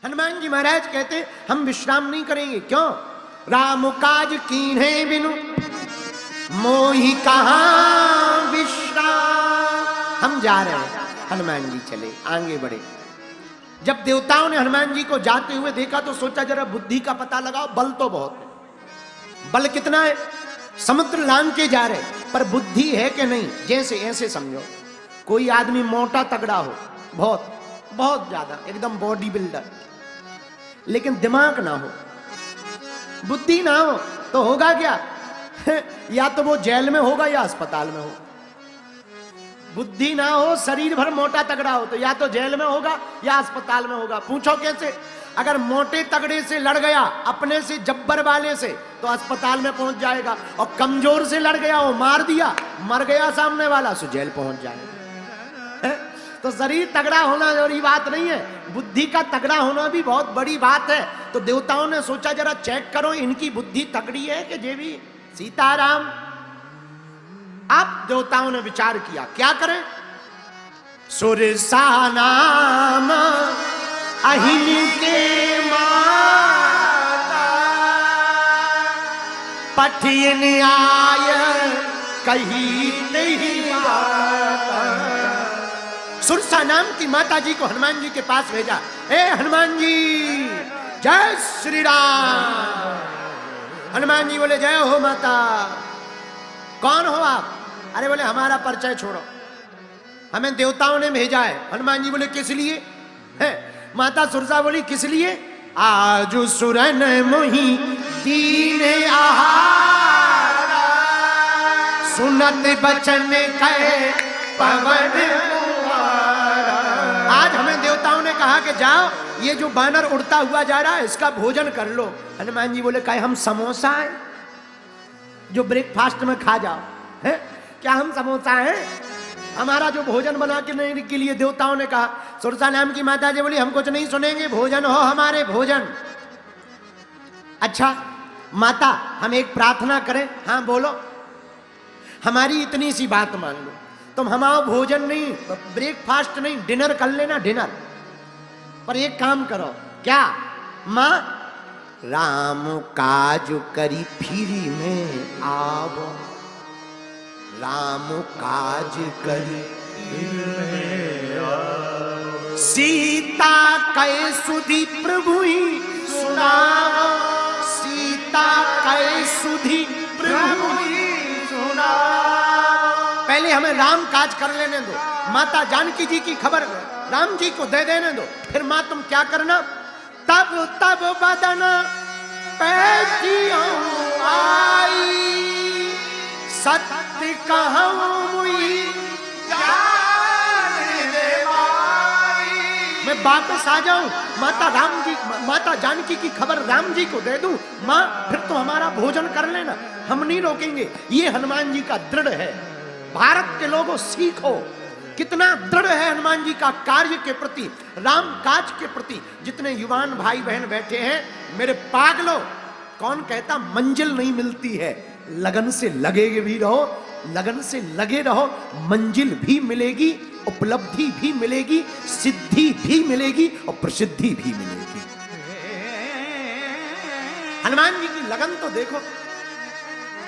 हनुमान जी महाराज कहते हम विश्राम नहीं करेंगे। क्यों? राम काज कीन्हे बिनु मोहि कहां विश्राम। हम जा रहे हैं। हनुमान जी चले, आगे बढ़े। जब देवताओं ने हनुमान जी को जाते हुए देखा तो सोचा जरा बुद्धि का पता लगाओ। बल तो बहुत है। बल कितना है? समुद्र लांग के जा रहे, पर बुद्धि है कि नहीं? जैसे ऐसे समझो, कोई आदमी मोटा तगड़ा हो, बहुत बहुत ज्यादा, एकदम बॉडी बिल्डर, लेकिन दिमाग ना हो, बुद्धि ना हो, तो होगा क्या? या तो वो जेल में होगा या अस्पताल में हो। बुद्धि ना हो, शरीर भर मोटा तगड़ा हो, तो या तो जेल में होगा या अस्पताल में होगा। पूछो कैसे? अगर मोटे तगड़े से लड़ गया, अपने से जब्बर वाले से, तो अस्पताल में पहुंच जाएगा, और कमजोर से लड़ गया, वो मार दिया, मर गया सामने वाला, सो जेल पहुंच जाएगा। तो शरीर तगड़ा होना जरूरी बात नहीं है, बुद्धि का तगड़ा होना भी बहुत बड़ी बात है। तो देवताओं ने सोचा जरा चेक करो इनकी बुद्धि तगड़ी है कि जेवी। सीताराम, अब देवताओं ने विचार किया क्या करें। सुरसा नाम अहिन के माता, पठियन आय कही नहीं बाता। सुरसा नाम की माता जी को हनुमान जी के पास भेजा। ए हनुमान जी, जय श्री राम। हनुमान जी बोले जय हो माता। कौन हो आप? अरे बोले हमारा परिचय छोड़ो, हमें देवताओं ने भेजा है। हनुमान जी बोले किस लिए है? माता सुरसा बोली किस लिए? आज सुरन मोहि दीन आहारा, सुनत बचन कहे पवन कुमारा। आज हमें देवताओं ने कहा कि जाओ, ये जो बानर उड़ता हुआ जा रहा है इसका भोजन कर लो। हनुमान जी बोले कहे हम समोसा है जो ब्रेकफास्ट में खा जाओ? है क्या हम समोसा हैं? हमारा जो भोजन बना के लिए देवताओं ने कहा। सुरसा नाम की माता जी बोली हम कुछ नहीं सुनेंगे, भोजन हो हमारे भोजन। अच्छा माता, हम एक प्रार्थना करें? हाँ बोलो। हमारी इतनी सी बात मान लो, तुम हमारा भोजन नहीं, ब्रेकफास्ट नहीं, डिनर कर लेना, डिनर। पर एक काम करो। क्या? माँ, राम काज करी फिरी में आवो, राम काज करी सीता कै सुधी प्रभु ही सुनावो, सीता कै सुधी प्रभु ही सुनावो। पहले हमें राम काज कर लेने दो, माता जानकी जी की खबर राम जी को दे देने दो, फिर माँ तुम क्या करना। तब तब बदन पैठियों आई, सत्य कहूं मुई जान दे माई। मैं वापस आ जाऊं, माता जानकी की खबर राम जी को दे दूं, माँ फिर तो हमारा भोजन कर लेना, हम नहीं रोकेंगे। ये हनुमान जी का दृढ़ है। भारत के लोगों सीखो कितना दृढ़ है हनुमान जी का कार्य के प्रति, राम काज के प्रति। जितने युवान भाई बहन बैठे हैं, मेरे पागलों, कौन कहता मंजिल नहीं मिलती है? लगन से लगे भी रहो, लगन से लगे रहो, मंजिल भी मिलेगी, उपलब्धि भी मिलेगी, सिद्धि भी मिलेगी और प्रसिद्धि भी मिलेगी। हनुमान जी की लगन तो देखो।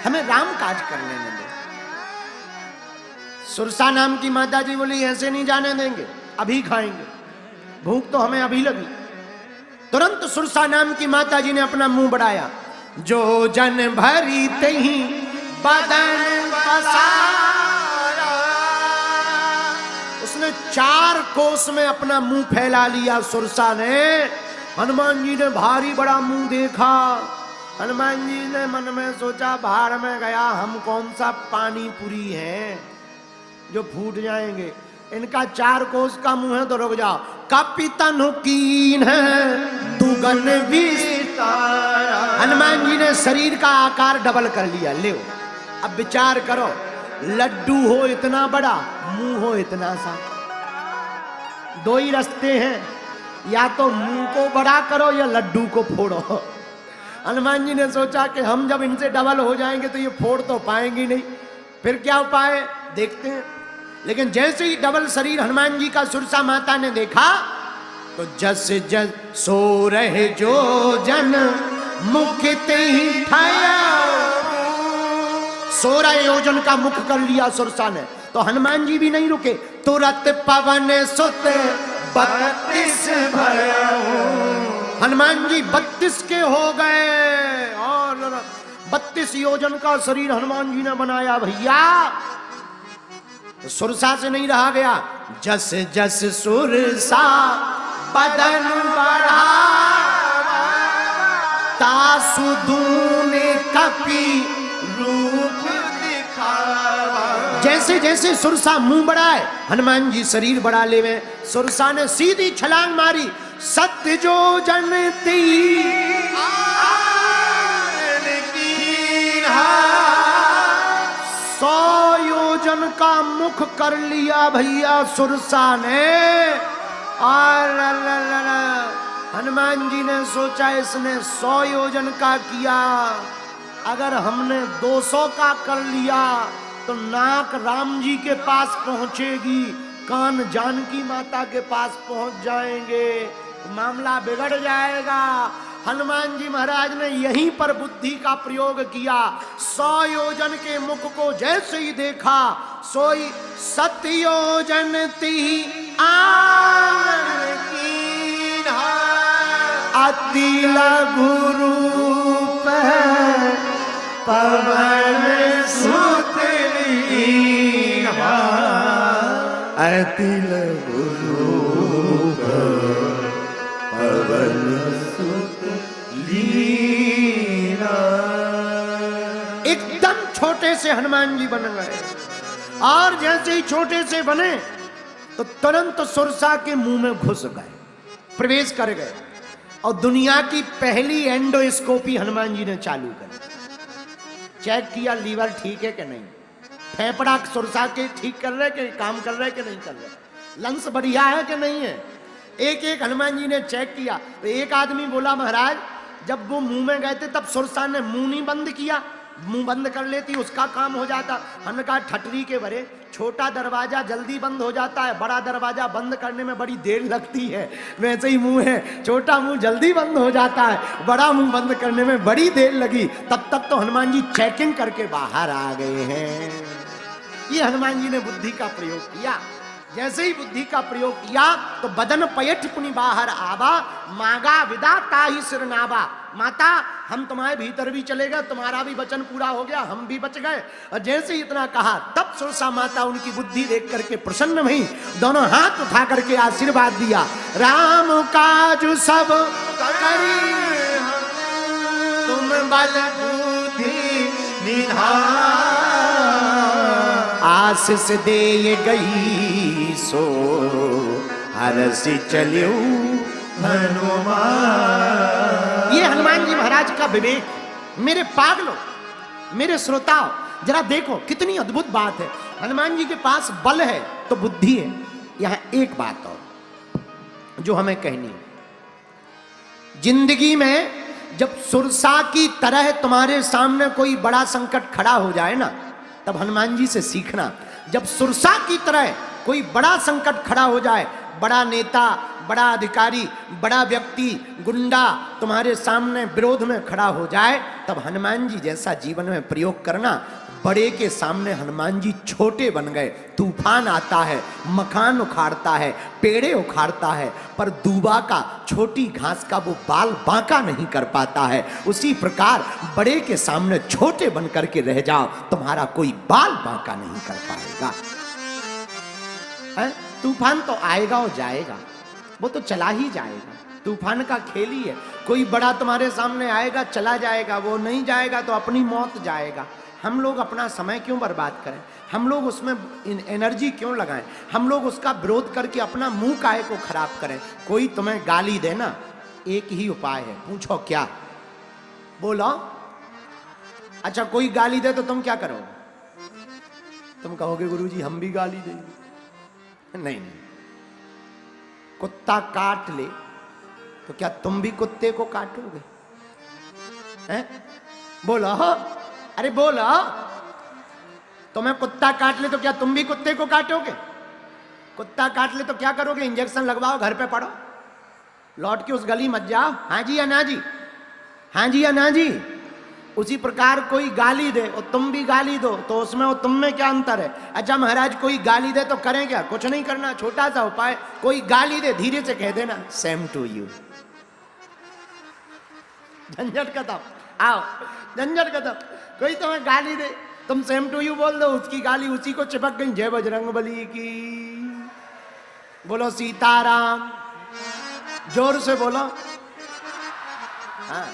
हमें राम काज करने में दो। सुरसा नाम की माता जी बोली ऐसे नहीं जाने देंगे, अभी खाएंगे, भूख तो हमें अभी लगी। तुरंत सुरसा नाम की माता जी ने अपना मुंह बढ़ाया। जो जन भरी तही बदन पसारा, उसने 4 कोस में अपना मुंह फैला लिया सुरसा ने। हनुमान जी ने भारी बड़ा मुंह देखा। हनुमान जी ने मन में सोचा भाड़ में गया, हम कौन सा पानी पूरी है जो फूट जाएंगे। इनका 4 कोस का मुंह है तो रुक जाओ। कपितन कीन है दुगन विस्तारा। हनुमान जी ने शरीर का आकार डबल कर लिया। ले अब विचार करो, लड्डू हो इतना बड़ा, मुंह हो इतना सा, 2 ही रास्ते हैं, या तो मुंह को बड़ा करो या लड्डू को फोड़ो। हनुमान जी ने सोचा कि हम जब इनसे डबल हो जाएंगे तो ये फोड़ तो पाएंगे नहीं, फिर क्या उपाय देखते हैं। लेकिन जैसे ही डबल शरीर हनुमान जी का सुरसा माता ने देखा, तो जस जस सो रहे जो जन मुख ते ही ठाया। 16 योजन का मुख कर लिया सुरसा ने। तो हनुमान जी भी नहीं रुके। तुरंत पवन सुत 32 भया। हनुमान जी 32 के हो गए और 32 योजन का शरीर हनुमान जी ने बनाया भैया। तो सुरसा से नहीं रहा गया। जस जस सुरसा बदन बढ़ा तासु दूने कपि रूप दिखावा। जैसे जैसे सुरसा मुंह बढ़ाए हनुमान जी शरीर बढ़ा ले में। सुरसा ने सीधी छलांग मारी। सत्य जो जनती 100 योजन का मुख कर लिया भैया सुरसा ने। और हनुमान जी ने सोचा इसने 100 योजन का किया, अगर हमने 200 का कर लिया तो नाक राम जी के पास पहुंचेगी, कान जानकी माता के पास पहुंच जाएंगे, मामला बिगड़ जाएगा। हनुमान जी महाराज ने यहीं पर बुद्धि का प्रयोग किया। 100 योजन के मुख को जैसे ही देखा सोई 7 योजन ती अति लघु रूप पवन सुत लीना। अति लघु रूप पवन सुत लीना। एकदम छोटे से हनुमान जी बन गए और जैसे ही छोटे से बने तो तुरंत सुरसा के मुंह में घुस गए, प्रवेश कर गए। और दुनिया की पहली एंडोस्कोपी हनुमान जी ने चालू करी। चेक किया लीवर ठीक है कि नहीं, फेफड़ा सुरसा के ठीक कर रहे कि काम कर रहे कि नहीं कर रहे, लंग्स बढ़िया है कि नहीं है। एक एक हनुमान जी ने चेक किया। तो एक आदमी बोला महाराज जब वो मुंह में गए थे तब सुरसा ने मुंह नहीं बंद किया, मुंह बंद कर लेती उसका काम हो जाता। हमने कहा ठटरी के बरे, छोटा दरवाजा जल्दी बंद हो जाता है, बड़ा दरवाजा बंद करने में बड़ी देर लगती है। वैसे ही मुंह है, छोटा मुंह जल्दी बंद हो जाता है, बड़ा मुंह बंद करने में बड़ी देर लगी। तब तक तो हनुमान जी चेकिंग करके बाहर आ गए हैं। ये हनुमान जी ने बुद्धि का प्रयोग किया। जैसे ही बुद्धि का प्रयोग किया तो बदन पयठ पुनि बाहर आवा, मांगा विदा ताहि सिर नावा। माता हम तुम्हारे भीतर भी चले गए, तुम्हारा भी वचन पूरा हो गया, हम भी बच गए। और जैसे ही इतना कहा तब सुरसा माता उनकी बुद्धि देख करके प्रसन्न हुई, दोनों हाथ उठा करके आशीर्वाद दिया। राम काज सब करी तुम बल बुद्धि निधान। आशीष दे गई सो हरस चलियो हनुमान। ये हनुमान जी महाराज का विवेक। मेरे पागलों, मेरे श्रोताओं, जरा देखो कितनी अद्भुत बात है। हनुमान जी के पास बल है तो बुद्धि है। यहां एक बात और जो हमें कहनी है, जिंदगी में जब सुरसा की तरह तुम्हारे सामने कोई बड़ा संकट खड़ा हो जाए ना, तब हनुमान जी से सीखना। जब सुरसा की तरह कोई बड़ा संकट खड़ा हो जाए, बड़ा नेता, बड़ा अधिकारी, बड़ा व्यक्ति, गुंडा तुम्हारे सामने विरोध में खड़ा हो जाए, तब हनुमान जी जैसा जीवन में प्रयोग करना। बड़े के सामने हनुमान जी छोटे बन गए। तूफान आता है, मकान उखाड़ता है, पेड़े उखाड़ता है, पर दूबा का, छोटी घास का वो बाल बांका नहीं कर पाता है। उसी प्रकार बड़े के सामने छोटे बन करके रह जाओ, तुम्हारा कोई बाल बांका नहीं कर पाएगा। तूफान तो आएगा और जाएगा, वो तो चला ही जाएगा। तूफान का खेल ही है। कोई बड़ा तुम्हारे सामने आएगा, चला जाएगा, वो नहीं जाएगा तो अपनी मौत जाएगा। हम लोग अपना समय क्यों बर्बाद करें, हम लोग उसमें एनर्जी क्यों लगाएं, हम लोग उसका विरोध करके अपना मुंह काहे को खराब करें। कोई तुम्हें गाली देना, एक ही उपाय है, पूछो क्या, बोलो। अच्छा कोई गाली दे तो तुम क्या करोगे? तुम कहोगे गुरुजी हम भी गाली देंगे। नहीं नहीं, कुत्ता काट ले तो क्या तुम भी कुत्ते को काटोगे? हैं? बोलो, अरे बोलो। तुम्हें कुत्ता काट ले तो क्या तुम भी कुत्ते को काटोगे? कुत्ता काट ले तो क्या करोगे? इंजेक्शन लगवाओ, घर पे पड़ो। लौट के उस गली मत जाओ, हाँ जी या ना जी, हाँ जी या ना जी। उसी प्रकार कोई गाली दे और तुम भी गाली दो तो उसमें और तुम में क्या अंतर है? अच्छा महाराज कोई गाली दे तो करें क्या? कुछ नहीं करना, छोटा सा उपाय, कोई गाली दे धीरे से कह देना सेम टू यू, झंझट खत्म। आओ झंझट खत्म। कोई तुम्हें गाली दे तुम सेम टू यू बोल दो, उसकी गाली उसी को चिपक गई। जय बजरंग बली की, बोलो सीताराम, जोर से बोलो। हाँ